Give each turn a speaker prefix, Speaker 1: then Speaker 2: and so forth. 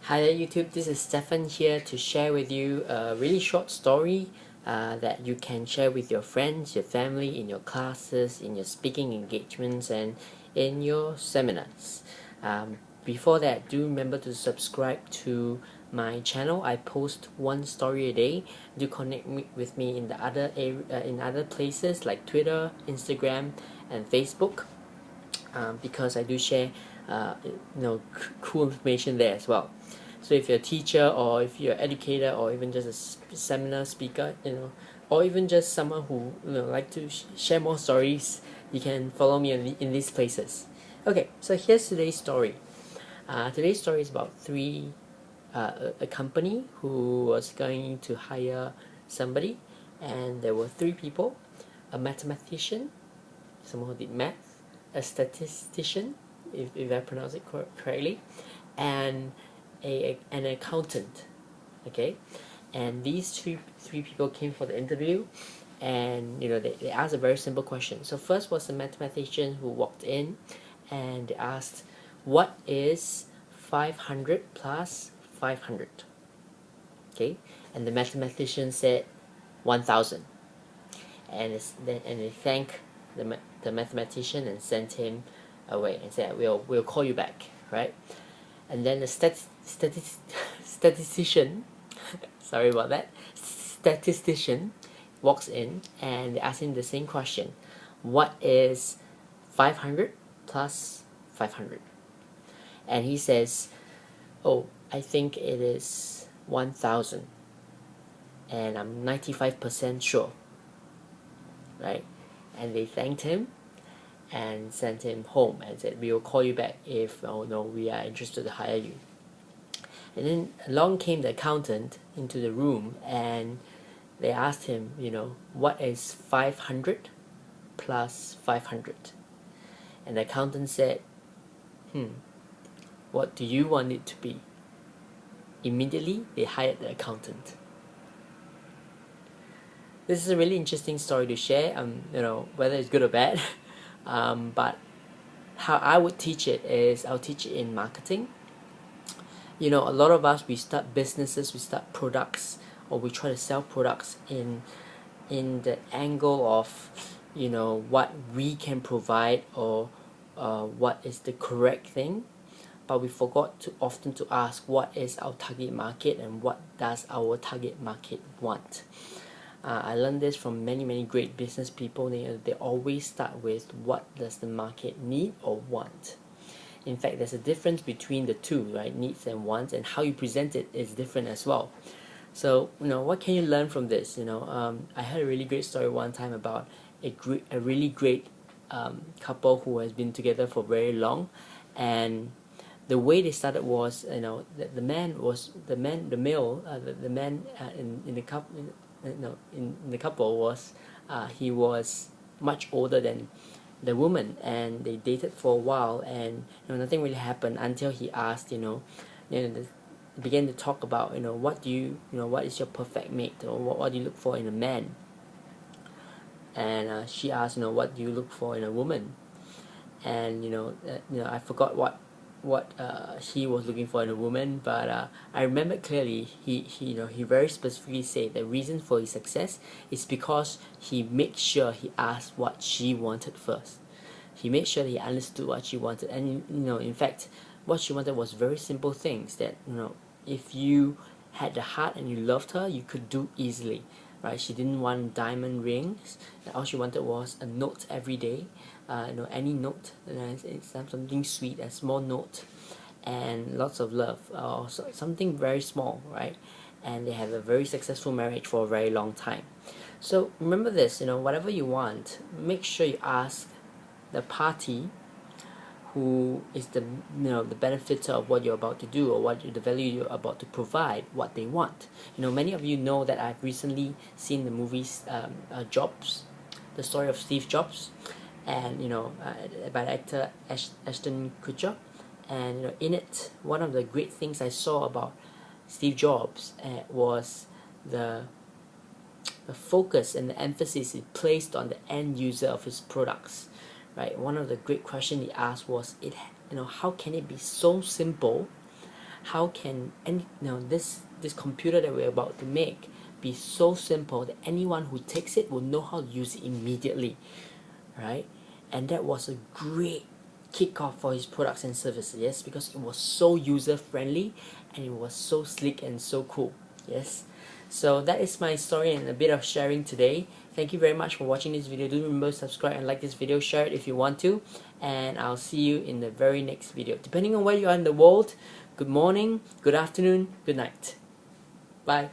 Speaker 1: Hi there YouTube, this is Stefan here to share with you a really short story that you can share with your friends, your family, in your classes, in your speaking engagements and in your seminars. Before that, do remember to subscribe to my channel. I post one story a day. Do connect with me in the in other places like Twitter, Instagram and Facebook. Because I do share cool information there as well. So if you're a teacher or if you're an educator or even just a seminar speaker, or even just someone who like to share more stories, you can follow me in these places. Okay, so here's today's story. Today's story is about a company who was going to hire somebody, and there were three people: a mathematician, someone who did math, a statistician, if I pronounce it correctly, and an accountant. Okay, and these three people came for the interview, and they asked a very simple question. So first was a mathematician who walked in, and they asked, "What is 500 plus 500?" Okay, and the mathematician said 1,000, and they thanked the mathematician and sent him away and said, we'll call you back, right? And then the statistician sorry about that, statistician walks in and they ask him the same question: what is 500 plus 500? And he says, oh, I think it is 1,000, and I'm 95% sure, right? And they thanked him and sent him home and said, we will call you back if we are interested to hire you. And then along came the accountant into the room, and they asked him, what is 500 plus 500? And the accountant said, what do you want it to be? Immediately they hired the accountant. This is a really interesting story to share, whether it's good or bad. But how I would teach it is I'll teach it in marketing. A lot of us, we start businesses, we start products, or we try to sell products in the angle of what we can provide, or what is the correct thing, but we forgot to often to ask what is our target market and what does our target market want. I learned this from many great business people. They always start with what does the market need or want. In fact, there's a difference between the two, right? Needs and wants, and how you present it is different as well. So, what can you learn from this? I heard a really great story one time about a really great couple who has been together for very long, and the way they started was, the man in the couple, in the couple was, he was much older than the woman, and they dated for a while, and nothing really happened until he asked, began to talk about, what do what is your perfect mate, or what do you look for in a man? And she asked, what do you look for in a woman? And I forgot what he was looking for in a woman, but I remember clearly he very specifically said the reason for his success is because he made sure he asked what she wanted first. He made sure that he understood what she wanted, and in fact, what she wanted was very simple things that if you had the heart and you loved her, you could do easily, right? She didn't want diamond rings. All she wanted was a note every day, any note, it's something sweet, a small note, and lots of love, or something very small, right? And they have a very successful marriage for a very long time. So remember this, whatever you want, make sure you ask the party who is the benefactor of what you're about to do, or the value you're about to provide, what they want. Many of you know that I've recently seen the movies, Jobs, the story of Steve Jobs, and by the actor Ashton Kutcher. And in it, one of the great things I saw about Steve Jobs was the focus and the emphasis he placed on the end user of his products. Right, one of the great questions he asked was, how can it be so simple how can this computer that we're about to make be so simple that anyone who takes it will know how to use it immediately, right? And that was a great kickoff for his products and services, yes, because it was so user friendly and it was so sleek and so cool. Yes, so that is my story and a bit of sharing today. Thank you very much for watching this video. Do remember to subscribe and like this video, share it if you want to, and I'll see you in the very next video. Depending on where you are in the world, good morning, good afternoon, good night. Bye.